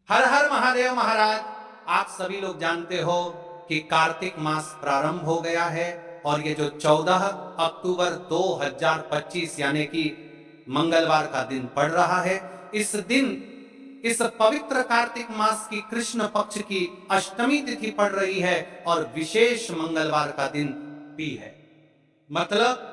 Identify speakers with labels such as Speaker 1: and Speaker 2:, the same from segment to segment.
Speaker 1: हर हर महादेव महाराज। आप सभी लोग जानते हो कि कार्तिक मास प्रारंभ हो गया है और ये जो 14 अक्टूबर 2025 यानी कि मंगलवार का दिन पड़ रहा है। इस दिन इस पवित्र कार्तिक मास की कृष्ण पक्ष की अष्टमी तिथि पड़ रही है और विशेष मंगलवार का दिन भी है। मतलब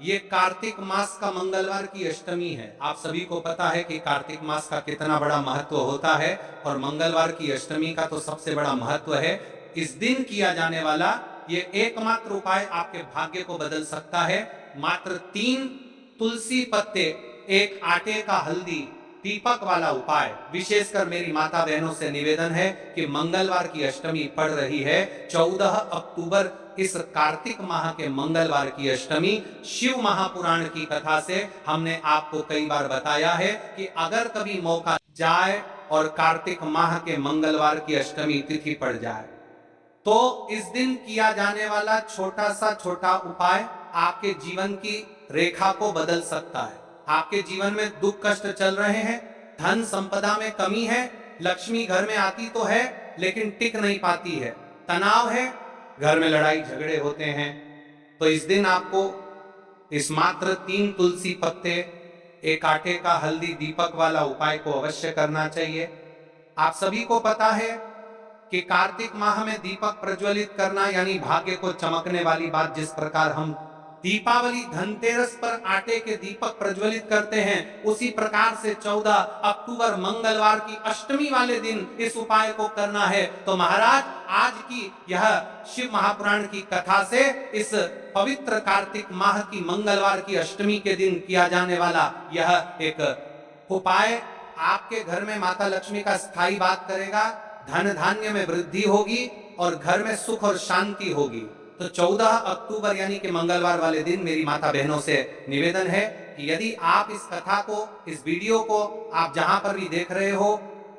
Speaker 1: ये कार्तिक मास का मंगलवार की अष्टमी है। आप सभी को पता है कि कार्तिक मास का कितना बड़ा महत्व होता है और मंगलवार की अष्टमी का तो सबसे बड़ा महत्व है। इस दिन किया जाने वाला ये एकमात्र उपाय आपके भाग्य को बदल सकता है। मात्र 3 तुलसी पत्ते, एक आटे का हल्दी दीपक वाला उपाय। विशेषकर मेरी माता बहनों से निवेदन है कि मंगलवार की अष्टमी पड़ रही है 14 अक्टूबर, इस कार्तिक माह के मंगलवार की अष्टमी। शिव महापुराण की कथा से हमने आपको कई बार बताया है कि अगर कभी मौका जाए और कार्तिक माह के मंगलवार की अष्टमी तिथि पड़ जाए तो इस दिन किया जाने वाला छोटा उपाय आपके जीवन की रेखा को बदल सकता है। आपके जीवन में दुख कष्ट चल रहे हैं, धन संपदा में कमी है, लक्ष्मी घर में आती तो है लेकिन टिक नहीं पाती है, तनाव है, घर में लड़ाई झगड़े होते हैं, तो इस दिन आपको इस मात्र 3 तुलसी पत्ते, एक आटे का हल्दी दीपक वाला उपाय को अवश्य करना चाहिए। आप सभी को पता है कि कार्तिक माह में दीपक प्रज्वलित करना यानी भाग्य को चमकने वाली बात। जिस प्रकार हम दीपावली धनतेरस पर आटे के दीपक प्रज्वलित करते हैं, उसी प्रकार से 14 अक्टूबर मंगलवार की अष्टमी वाले दिन इस उपाय को करना है। तो महाराज, आज की यह शिव महापुराण की कथा से इस पवित्र कार्तिक माह की मंगलवार की अष्टमी के दिन किया जाने वाला यह एक उपाय आपके घर में माता लक्ष्मी का स्थायी वास करेगा, धन धान्य में वृद्धि होगी और घर में सुख और शांति होगी। तो 14 अक्टूबर यानी कि मंगलवार वाले दिन मेरी माता बहनों से निवेदन है कि यदि आप इस कथा को, इस वीडियो को आप जहां पर भी देख रहे हो,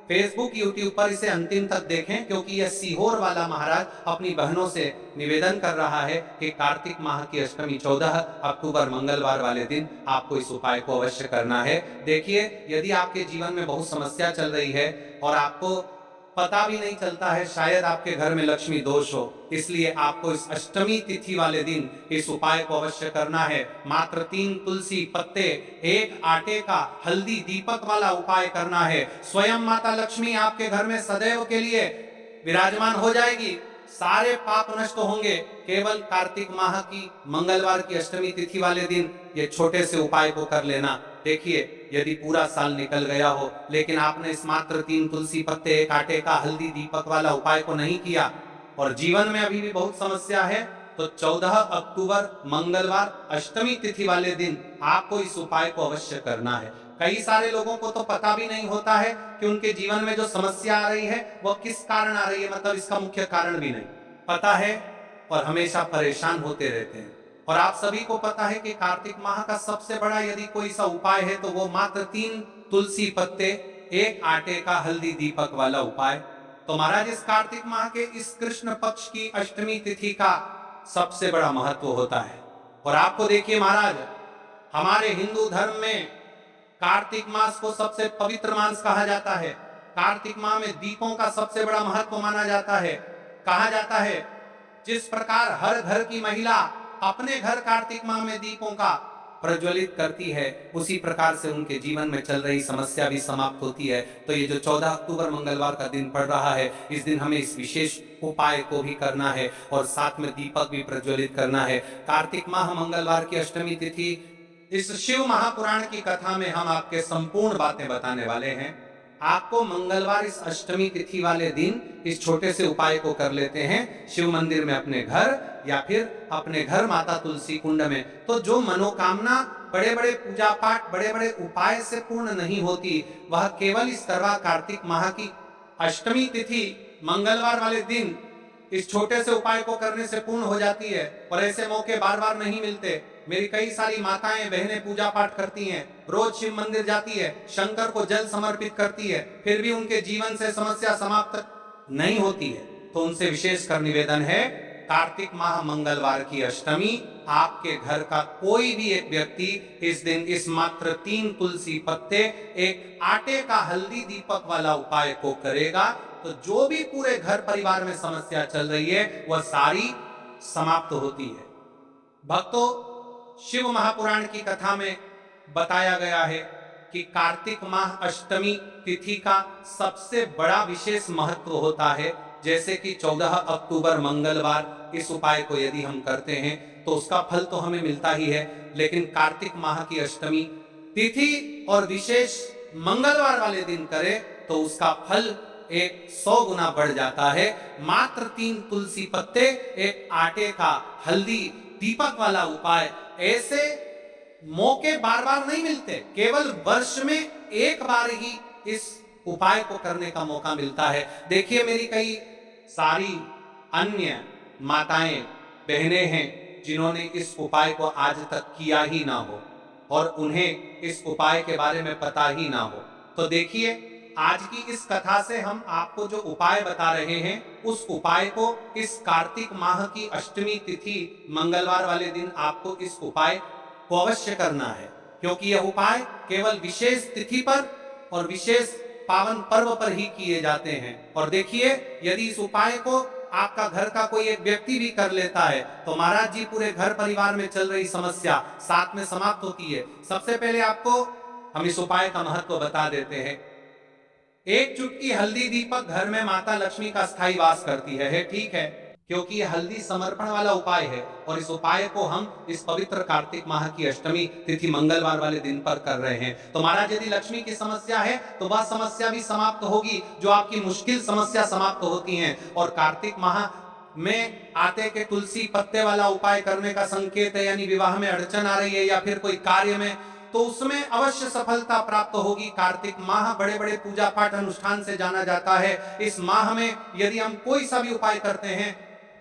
Speaker 1: फेसबुक यूट्यूब पर इसे अंतिम तक देखें, क्योंकि यह सीहोर वाला महाराज अपनी बहनों से निवेदन कर रहा है कि कार्तिक माह की अष्टमी 14 अक्टूबर मंगलवार वाले दिन आपको इस उपाय को अवश्य करना है। देखिए, यदि आपके जीवन में बहुत समस्या चल रही है और आपको पता भी नहीं चलता है, शायद आपके घर में लक्ष्मी दोष हो, इसलिए आपको इस अष्टमी तिथि वाले दिन इस उपाय को अवश्य करना है। मात्र 3 तुलसी पत्ते, एक आटे का हल्दी दीपक वाला उपाय करना है। स्वयं माता लक्ष्मी आपके घर में सदैव के लिए विराजमान हो जाएगी, सारे पाप नष्ट होंगे। केवल कार्तिक माह की मंगलवार की अष्टमी तिथि वाले दिन ये छोटे से उपाय को कर लेना। देखिए, यदि पूरा साल निकल गया हो लेकिन आपने इस मात्र 3 तुलसी पत्ते, एक आटे का हल्दी दीपक वाला उपाय को नहीं किया और जीवन में अभी भी बहुत समस्या है, तो 14 अक्टूबर मंगलवार अष्टमी तिथि वाले दिन आपको इस उपाय को अवश्य करना है। कई सारे लोगों को तो पता भी नहीं होता है कि उनके जीवन में जो समस्या आ रही है वह किस कारण आ रही है, मतलब इसका मुख्य कारण भी नहीं पता है और हमेशा परेशान होते रहते हैं। और आप सभी को पता है कि कार्तिक माह का सबसे बड़ा यदि कोई सा उपाय है तो वो मात्र 3 तुलसी पत्ते, एक आटे का हल्दी दीपक वाला उपाय। तो महाराज, इस कार्तिक माह के इस कृष्ण पक्ष की अष्टमी तिथि का सबसे बड़ा महत्व होता है। और आपको देखिए महाराज, हमारे हिंदू धर्म में कार्तिक मास को सबसे पवित्र मास कहा जाता है। कार्तिक माह में दीपों का सबसे बड़ा महत्व माना जाता है। कहा जाता है जिस प्रकार हर घर की महिला अपने घर कार्तिक माह में दीपों का प्रज्वलित करती है, उसी प्रकार से उनके जीवन में चल रही समस्या भी समाप्त होती है। तो ये जो 14 अक्टूबर मंगलवार का दिन पड़ रहा है, इस दिन हमें इस विशेष उपाय को भी करना है और साथ में दीपक भी प्रज्वलित करना है। कार्तिक माह मंगलवार की अष्टमी तिथि, इस शिव महापुराण की कथा में हम आपके संपूर्ण बातें बताने वाले हैं। आपको मंगलवार इस अष्टमी तिथि वाले दिन इस छोटे से उपाय को कर लेते हैं शिव मंदिर में अपने घर या फिर अपने घर माता तुलसी कुंड में। तो जो मनोकामना बड़े बड़े पूजा पाठ, बड़े बड़े उपाय से पूर्ण नहीं होती, वह केवल इस तरह कार्तिक माह की अष्टमी तिथि मंगलवार वाले दिन इस छोटे से उपाय को करने से पूर्ण हो जाती है। और ऐसे मौके बार बार नहीं मिलते। मेरी कई सारी माताएं बहनें पूजा पाठ करती हैं, रोज शिव मंदिर जाती है, शंकर को जल समर्पित करती है, फिर भी उनके जीवन से समस्या समाप्त नहीं होती है। तो उनसे विशेष कर निवेदन है कार्तिक माह मंगलवार की अष्टमी, आपके घर का कोई भी एक व्यक्ति इस दिन इस मात्र 3 तुलसी पत्ते, एक आटे का हल्दी दीपक वाला उपाय को करेगा तो जो भी पूरे घर परिवार में समस्या चल रही है वह सारी समाप्त होती है। भक्तों, शिव महापुराण की कथा में बताया गया है कि कार्तिक माह अष्टमी तिथि का सबसे बड़ा विशेष महत्व होता है। जैसे कि 14 अक्टूबर मंगलवार इस उपाय को यदि हम करते हैं तो उसका फल तो हमें मिलता ही है, लेकिन कार्तिक माह की अष्टमी तिथि और विशेष मंगलवार वाले दिन करें तो उसका फल 100 गुना बढ़ जाता है। मात्र 3 तुलसी पत्ते, एक आटे का हल्दी दीपक वाला उपाय, ऐसे मौके बार बार नहीं मिलते, केवल वर्ष में एक बार ही इस उपाय को करने का मौका मिलता है। देखिए, मेरी कई सारी अन्य माताएं बहनें हैं जिन्होंने इस उपाय को आज तक किया ही ना हो और उन्हें इस उपाय के बारे में पता ही ना हो। तो देखिए, आज की इस कथा से हम आपको जो उपाय बता रहे हैं उस उपाय को इस कार्तिक माह की अष्टमी तिथि मंगलवार वाले दिन आपको इस उपाय को अवश्य करना है, क्योंकि यह उपाय केवल विशेष तिथि पर और विशेष पावन पर्व पर ही किए जाते हैं। और देखिए, यदि इस उपाय को आपका घर का कोई एक व्यक्ति भी कर लेता है तो महाराज जी पूरे घर परिवार में चल रही समस्या साथ में समाप्त होती है। सबसे पहले आपको हम इस उपाय का महत्व बता देते हैं। एक चुटकी हल्दी दीपक घर में माता लक्ष्मी का स्थायी वास करती है, ठीक है, क्योंकि यह हल्दी समर्पण वाला उपाय है और इस उपाय को हम इस पवित्र कार्तिक माह की अष्टमी तिथि मंगलवार वाले दिन पर कर रहे हैं। तो महाराज, यदि लक्ष्मी की समस्या है तो वह समस्या भी समाप्त होगी, जो आपकी मुश्किल समस्या समाप्त होती हैं। और कार्तिक माह में आटे के तुलसी पत्ते वाला उपाय करने का संकेत है, यानी विवाह में अड़चन आ रही है या फिर कोई कार्य में, तो उसमें अवश्य सफलता प्राप्त होगी। कार्तिक माह बड़े बड़े पूजा पाठ अनुष्ठान से जाना जाता है। इस माह में यदि हम कोई सा भी उपाय करते हैं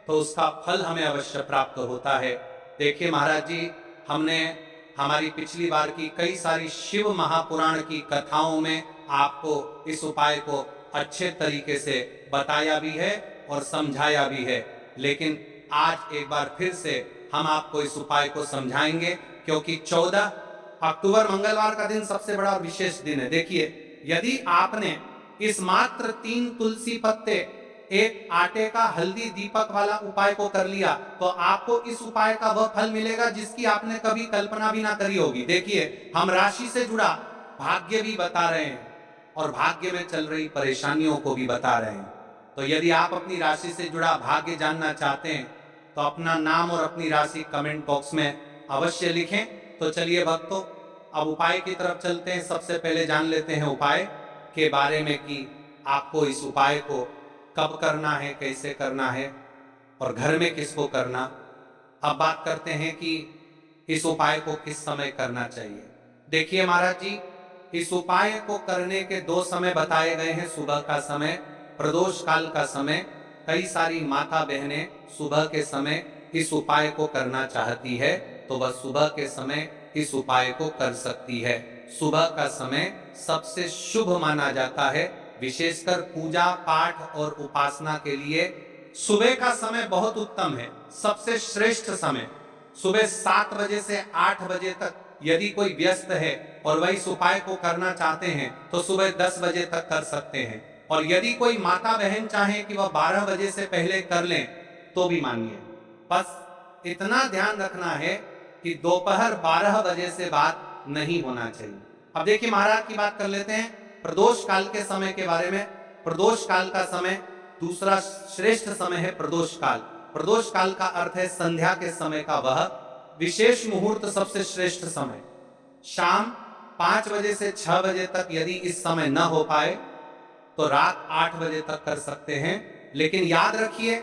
Speaker 1: तो उसका फल हमें अवश्य प्राप्त होता है। देखिए महाराज जी, हमने हमारी पिछली बार की कई सारी शिव महापुराण की कथाओं में आपको इस उपाय को अच्छे तरीके से बताया भी है और समझाया भी है, लेकिन आज एक बार फिर से हम आपको इस उपाय को समझाएंगे, क्योंकि 14 अक्टूबर मंगलवार का दिन सबसे बड़ा विशेष दिन है। देखिए, यदि आपने इस मात्र 3 तुलसी पत्ते, एक आटे का हल्दी दीपक वाला उपाय को कर लिया तो आपको इस उपाय का वह फल मिलेगा जिसकी आपने कभी कल्पना भी ना करी होगी। देखिए, हम राशि से जुड़ा भाग्य भी बता रहे हैं और भाग्य में चल रही परेशानियों को भी बता रहे हैं। तो यदि आप अपनी राशि से जुड़ा भाग्य जानना चाहते हैं तो अपना नाम और अपनी राशि कमेंट बॉक्स में अवश्य लिखें। तो चलिए भक्तों, अब उपाय की तरफ चलते हैं। सबसे पहले जान लेते हैं उपाय के बारे में कि आपको इस उपाय को कब करना है, कैसे करना है और घर में किसको करना। अब बात करते हैं कि इस उपाय को किस समय करना चाहिए। देखिए महाराज जी, इस उपाय को करने के 2 समय बताए गए हैं। सुबह का समय, प्रदोष काल का समय। कई सारी माता बहनें सुबह के समय इस उपाय को करना चाहती है तो वह सुबह के समय इस उपाय को कर सकती है। सुबह का समय सबसे शुभ माना जाता है, विशेषकर पूजा पाठ और उपासना के लिए सुबह का समय बहुत उत्तम है। सबसे श्रेष्ठ समय सुबह 7 बजे से 8 बजे तक। यदि कोई व्यस्त है और वह इस उपाय को करना चाहते हैं तो सुबह 10 बजे तक कर सकते हैं, और यदि कोई माता बहन चाहे कि वह 12 बजे से पहले कर लें तो भी मानिए। बस इतना ध्यान रखना है कि दोपहर 12 बजे से बाद नहीं होना चाहिए। अब देखिए महाराज की बात कर लेते हैं प्रदोष काल के समय के बारे में। प्रदोष काल का समय दूसरा श्रेष्ठ समय है प्रदोष काल। प्रदोष काल का अर्थ है संध्या के समय का वह विशेष मुहूर्त, सबसे श्रेष्ठ समय। शाम 5 बजे से 6 बजे तक यदि इस समय न हो पाए तो रात 8 बजे तक कर सकते हैं, लेकिन याद रखिए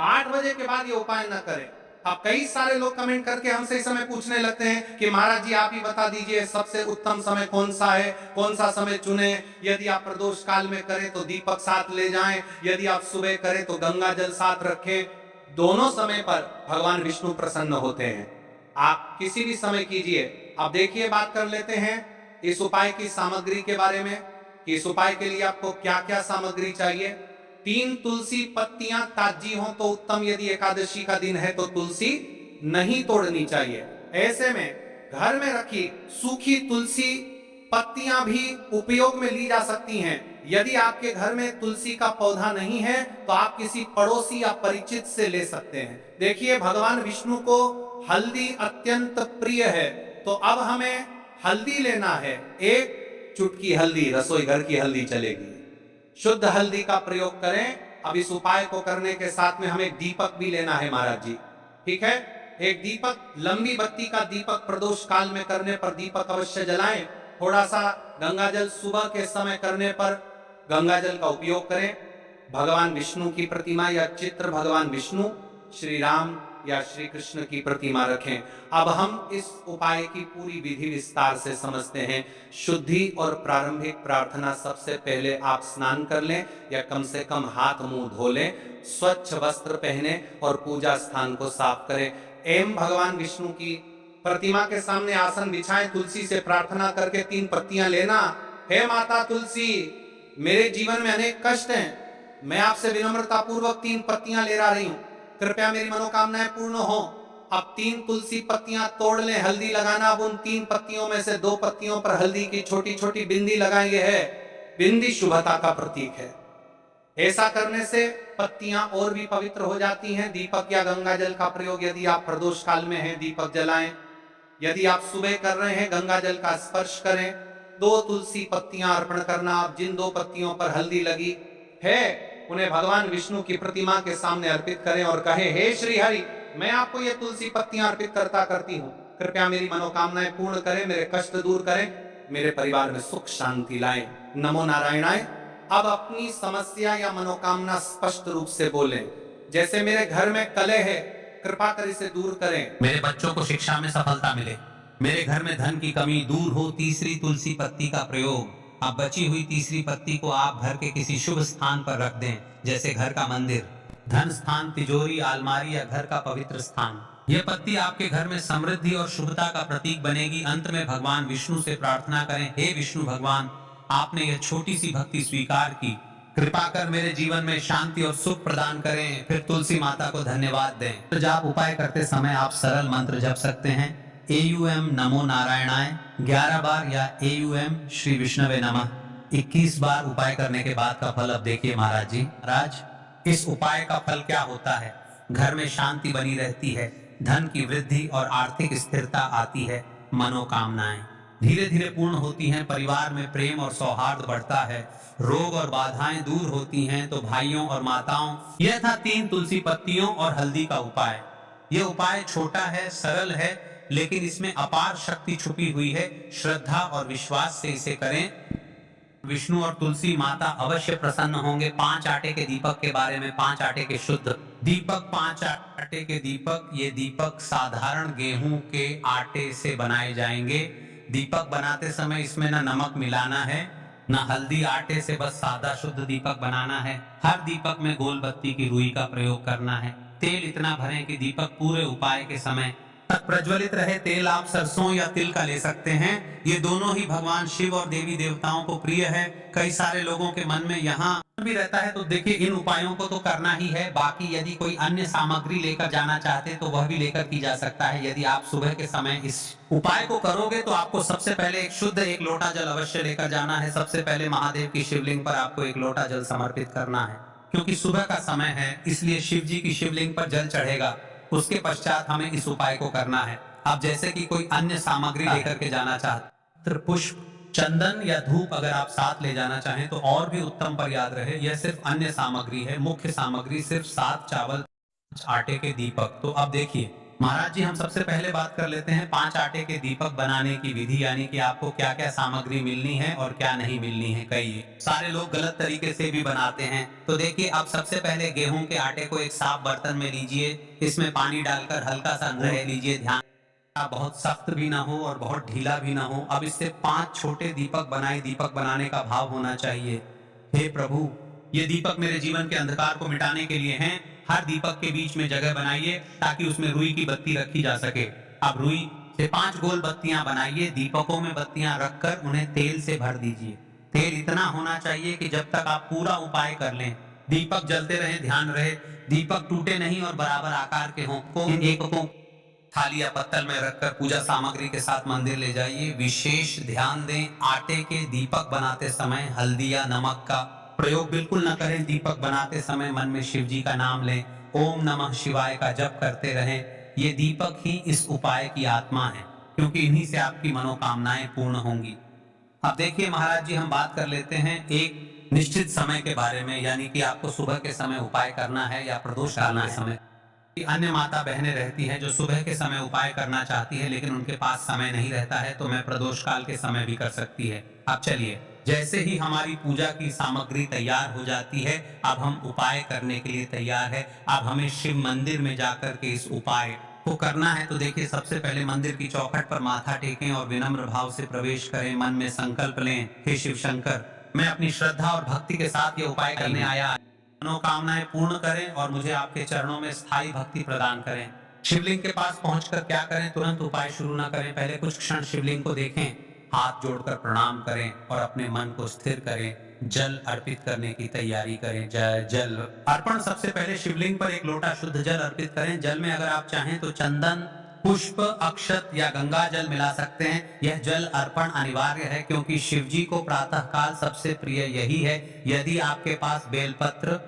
Speaker 1: 8 बजे के बाद ये उपाय न करें। अब कई सारे लोग कमेंट करके हमसे इस समय पूछने लगते हैं कि महाराज जी आप ही बता दीजिए सबसे उत्तम समय कौन सा है, कौन सा समय चुने। यदि आप प्रदोष काल में करें तो दीपक साथ ले जाएं, यदि आप सुबह करें तो गंगा जल साथ रखें। दोनों समय पर भगवान विष्णु प्रसन्न होते हैं, आप किसी भी समय कीजिए। अब देखिए, बात कर लेते हैं इस उपाय की सामग्री के बारे में कि इस उपाय के लिए आपको क्या क्या सामग्री चाहिए। 3 तुलसी पत्तियां ताजी हो तो उत्तम, यदि एकादशी का दिन है तो तुलसी नहीं तोड़नी चाहिए। ऐसे में घर में रखी सूखी तुलसी पत्तियां भी उपयोग में ली जा सकती हैं। यदि आपके घर में तुलसी का पौधा नहीं है तो आप किसी पड़ोसी या परिचित से ले सकते हैं। देखिए, भगवान विष्णु को हल्दी अत्यंत प्रिय है, तो अब हमें हल्दी लेना है। 1 चुटकी हल्दी, रसोई घर की हल्दी चलेगी, शुद्ध हल्दी का प्रयोग करें। अब इस उपाय को करने के साथ में हमें दीपक भी लेना है महाराज जी, ठीक है। एक दीपक, लंबी बत्ती का दीपक प्रदोष काल में करने पर दीपक अवश्य जलाएं। थोड़ा सा गंगा जल सुबह के समय करने पर गंगा जल का उपयोग करें। भगवान विष्णु की प्रतिमा या चित्र, भगवान विष्णु, श्री राम या श्री कृष्ण की प्रतिमा रखें। अब हम इस उपाय की पूरी विधि विस्तार से समझते हैं। शुद्धि और प्रारंभिक प्रार्थना, सबसे पहले आप स्नान कर लें या कम से कम हाथ मुंह धो लें, स्वच्छ वस्त्र पहने और पूजा स्थान को साफ करें। एवं भगवान विष्णु की प्रतिमा के सामने आसन बिछाएं, तुलसी से प्रार्थना करके 3 पत्तियां लेना। हे माता तुलसी, मेरे जीवन में अनेक कष्ट हैं, मैं आपसे विनम्रता पूर्वक 3 पत्तियां ले रही हूं, कृपया मेरी मनोकामनाएं पूर्ण हो। अब 3 तुलसी पत्तियां तोड़ लें, हल्दी लगाना। अब उन 3 पत्तियों में से 2 पत्तियों पर हल्दी की छोटी छोटी बिंदी लगाएंगे। है बिंदी शुभता का प्रतीक है। ऐसा करने से पत्तियां और भी पवित्र हो जाती हैं। दीपक या गंगा जल का प्रयोग, यदि आप प्रदोष काल में हैं, दीपक जलाएं। यदि आप सुबह कर रहे हैं, गंगा जल का स्पर्श करें। 2 तुलसी पत्तियां अर्पण करना। आप जिन 2 पत्तियों पर हल्दी लगी है उन्हें भगवान विष्णु की प्रतिमा के सामने अर्पित करें और कहें, हे श्री हरि, मैं आपको ये तुलसी पत्तियां अर्पित करती हूँ, कृपया मेरी मनोकामनाएं पूर्ण करें, मेरे कष्ट दूर करें, मेरे परिवार में सुख शांति लाएं। नमो नारायणाय। अब अपनी समस्या या मनोकामना स्पष्ट रूप से बोलें। जैसे, मेरे घर में कलह है, कृपा कर इसे दूर करें।
Speaker 2: मेरे बच्चों को शिक्षा में सफलता मिले। मेरे घर में धन की कमी दूर हो। तीसरी तुलसी पत्ती का प्रयोग। अब बची हुई तीसरी पत्ती को आप घर के किसी शुभ स्थान पर रख दें, जैसे घर का मंदिर, धन स्थान, तिजोरी, अलमारी या घर का पवित्र स्थान। यह पत्ती आपके घर में समृद्धि और शुभता का प्रतीक बनेगी। अंत में भगवान विष्णु से प्रार्थना करें, हे विष्णु भगवान, आपने यह छोटी सी भक्ति स्वीकार की, कृपा कर मेरे जीवन में शांति और सुख प्रदान करें। फिर तुलसी माता को धन्यवाद दें। तो जाप उपाय करते समय आप सरल मंत्र जप सकते हैं। AUM नमो नारायणाय 11 बार या AUM श्री विष्णवे नमः 21 बार उपाय करने के बाद का फल अब देखिए महाराज जी। महाराज, इस उपाय का फल क्या होता है? घर में शांति बनी रहती है, धन की वृद्धि और आर्थिक स्थिरता आती है, मनोकामनाएं धीरे धीरे पूर्ण होती हैं, परिवार में प्रेम और सौहार्द बढ़ता है, रोग और बाधाएं दूर होती हैं। तो भाइयों और माताओं, यह था 3 तुलसी पत्तियों और हल्दी का उपाय। यह उपाय छोटा है, सरल है, लेकिन इसमें अपार शक्ति छुपी हुई है। श्रद्धा और विश्वास से इसे करें, विष्णु और तुलसी माता अवश्य प्रसन्न होंगे। 5 आटे के दीपक के बारे में, 5 आटे के शुद्ध दीपक, 5 आटे के दीपक। ये दीपक साधारण गेहूं के आटे से बनाए जाएंगे। दीपक बनाते समय इसमें ना नमक मिलाना है, ना हल्दी, आटे से बस सादा शुद्ध दीपक बनाना है। हर दीपक में गोल बत्ती की रुई का प्रयोग करना है। तेल इतना भरें कि दीपक पूरे उपाय के समय तक प्रज्वलित रहे। तेल आप सरसों या तिल का ले सकते हैं। ये दोनों ही भगवान शिव और देवी देवताओं को प्रिय है। कई सारे लोगों के मन में यहाँ भी रहता है, तो देखिए इन उपायों को तो करना ही है। बाकी यदि कोई अन्य सामग्री लेकर जाना चाहते तो वह भी लेकर की जा सकता है। यदि आप सुबह के समय इस उपाय को करोगे तो आपको सबसे पहले एक शुद्ध 1 लोटा जल अवश्य लेकर जाना है। सबसे पहले महादेव की शिवलिंग पर आपको 1 लोटा जल समर्पित करना है, क्योंकि सुबह का समय है, इसलिए शिव जी की शिवलिंग पर जल चढ़ेगा। उसके पश्चात हमें इस उपाय को करना है। अब जैसे कि कोई अन्य सामग्री लेकर के जाना चाहते, पुष्प, चंदन या धूप अगर आप साथ ले जाना चाहें तो और भी उत्तम, पर याद रहे यह सिर्फ अन्य सामग्री है। मुख्य सामग्री सिर्फ 7 चावल, 5 आटे के दीपक। तो अब देखिए महाराज जी, हम सबसे पहले बात कर लेते हैं 5 आटे के दीपक बनाने की विधि, यानी कि आपको क्या क्या सामग्री मिलनी है और क्या नहीं मिलनी है। कई सारे लोग गलत तरीके से भी बनाते हैं। तो देखिए, अब सबसे पहले गेहूं के आटे को एक साफ बर्तन में लीजिए, इसमें पानी डालकर हल्का सा रह लीजिए। ध्यान, बहुत सख्त भी ना हो और बहुत ढीला भी ना हो। अब इससे 5 छोटे दीपक बनाए। दीपक बनाने का भाव होना चाहिए, हे प्रभु, ये दीपक मेरे जीवन के अंधकार को मिटाने के लिए हैं। हर दीपक के बीच में जगह बनाइए ताकि उसमें रुई की बत्ती रखी जा सके। अब रुई से 5 गोल बत्तियां बनाइए। दीपकों में बत्तियां रखकर उन्हें तेल से भर दीजिए। तेल इतना होना चाहिए कि जब तक आप पूरा उपाय कर लें दीपक जलते रहे, ध्यान रहे दीपक टूटे नहीं और बराबर आकार के हों। को एक को थाली या पत्तल में रखकर पूजा सामग्री के साथ मंदिर ले जाइए। विशेष ध्यान दें, आटे के दीपक बनाते समय हल्दी या नमक का प्रयोग बिल्कुल न करें। दीपक बनाते समय मन में शिव जी का नाम लें, ओम नमः शिवाय का जप करते रहें। ये दीपक ही इस उपाय की आत्मा है, क्योंकि इन्हीं से आपकी मनोकामनाएं पूर्ण होंगी। अब देखिए महाराज जी, हम बात कर लेते हैं एक निश्चित समय के बारे में, यानी कि आपको सुबह के समय उपाय करना है या प्रदोष काल के समय। अन्य माता बहनें रहती हैं जो सुबह के समय उपाय करना चाहती है, लेकिन उनके पास समय नहीं रहता है, तो मैं प्रदोष काल के समय भी कर सकती है। अब चलिए, जैसे ही हमारी पूजा की सामग्री तैयार हो जाती है, अब हम उपाय करने के लिए तैयार है। अब हमें शिव मंदिर में जाकर के इस उपाय को करना है। तो देखिए, सबसे पहले मंदिर की चौखट पर माथा टेकें और विनम्र भाव से प्रवेश करें। मन में संकल्प लें, हे शिव शंकर, मैं अपनी श्रद्धा और भक्ति के साथ ये उपाय करने आया, मनोकामनाएं पूर्ण करें और मुझे आपके चरणों में स्थायी भक्ति प्रदान करें। शिवलिंग के पास पहुंचकर क्या करें? तुरंत उपाय शुरू न करें, पहले कुछ क्षण शिवलिंग को देखें, हाथ जोड़कर प्रणाम करें और अपने मन को स्थिर करें। जल अर्पित करने की तैयारी करें। जल अर्पण, सबसे पहले शिवलिंग पर एक लोटा शुद्ध जल अर्पित करें। जल में अगर आप चाहें तो चंदन, पुष्प, अक्षत या गंगा जल मिला सकते हैं। यह जल अर्पण अनिवार्य है, क्योंकि शिव जी को प्रातः काल सबसे प्रिय यही है। यदि आपके पास बेलपत्र,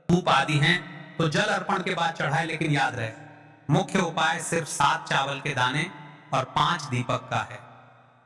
Speaker 2: धूप आदि हैं तो जल अर्पण के बाद चढ़ाए, लेकिन याद रहे मुख्य उपाय सिर्फ 7 चावल के दाने और 5 दीपक का है।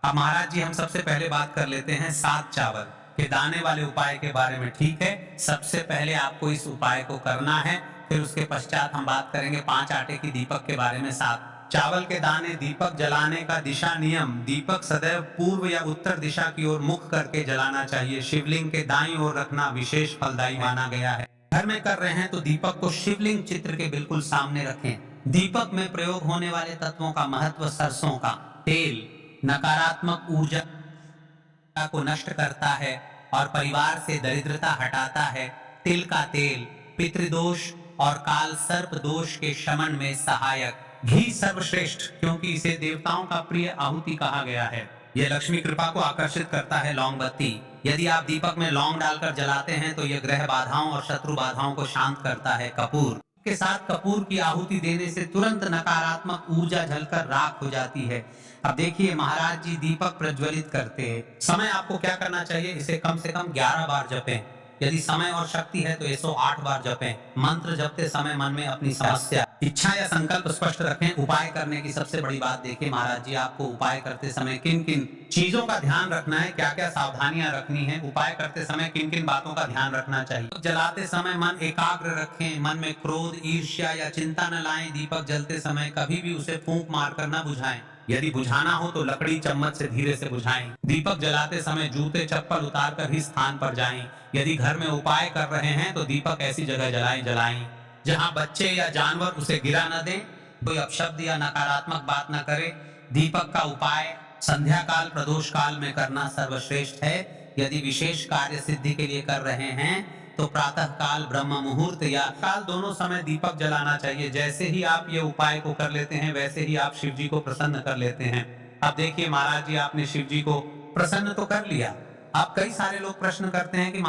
Speaker 2: अब महाराज जी, हम सबसे पहले बात कर लेते हैं 7 चावल के दाने वाले उपाय के बारे में। ठीक है, सबसे पहले आपको इस उपाय को करना है, फिर उसके पश्चात हम बात करेंगे 5 आटे की दीपक के बारे में। 7 चावल के दाने। दीपक जलाने का दिशा नियम, दीपक सदैव पूर्व या उत्तर दिशा की ओर मुख करके जलाना चाहिए। शिवलिंग के दाईं ओर रखना विशेष फलदायी माना गया है। घर में कर रहे हैं तो दीपक को शिवलिंग चित्र के बिल्कुल सामने रखें। दीपक में प्रयोग होने वाले तत्वों का महत्व: सरसों का तेल नकारात्मक ऊर्जा को नष्ट करता है और परिवार से दरिद्रता हटाता है। तिल का तेल पितृदोष और काल सर्प दोष के शमन में सहायक। घी सर्वश्रेष्ठ, क्योंकि इसे देवताओं का प्रिय आहुति कहा गया है। यह लक्ष्मी कृपा को आकर्षित करता है। लौंग बत्ती, यदि आप दीपक में लौंग डालकर जलाते हैं तो यह ग्रह बाधाओं और शत्रु बाधाओं को शांत करता है। कपूर के साथ कपूर की आहुति देने से तुरंत नकारात्मक ऊर्जा जलकर राख हो जाती है। अब देखिए महाराज जी, दीपक प्रज्वलित करते हैं समय आपको क्या करना चाहिए? इसे कम से कम 11 बार जपें। यदि समय और शक्ति है तो 108 बार जपें। मंत्र जपते समय मन में अपनी समस्या, इच्छा या संकल्प स्पष्ट रखें। उपाय करने की सबसे बड़ी बात देखिए महाराज जी, आपको उपाय करते समय किन किन चीजों का ध्यान रखना है, क्या क्या सावधानियां रखनी है, उपाय करते समय किन किन बातों का ध्यान रखना चाहिए। जलाते समय मन एकाग्र रखें, मन में क्रोध, ईर्ष्या या चिंता न लाएं। दीपक जलते समय कभी भी उसे फूंक मारकर न बुझाएं। यदि बुझाना हो तो लकड़ी चम्मच से धीरे से बुझाएं। दीपक जलाते समय जूते चप्पल उतारकर ही स्थान पर जाएं। यदि घर में उपाय कर रहे हैं तो दीपक ऐसी जगह जलाएं जहां बच्चे या जानवर उसे गिरा न दें। कोई अपशब्द या नकारात्मक बात न करे। दीपक का उपाय संध्या काल, प्रदोष काल में करना सर्वश्रेष्ठ है। यदि विशेष कार्य सिद्धि के लिए कर रहे हैं तो प्रातः काल, ब्रह्म मुहूर्त या काल, दोनों समय दीपक जलाना चाहिए। जैसे ही आप ये उपाय को कर लेते हैं वैसे ही आप शिव जी को प्रसन्न कर लेते हैं। अब देखिए महाराज जी, आपने शिव जी को प्रसन्न तो कर लिया। अब कई सारे लोग प्रश्न करते हैं कि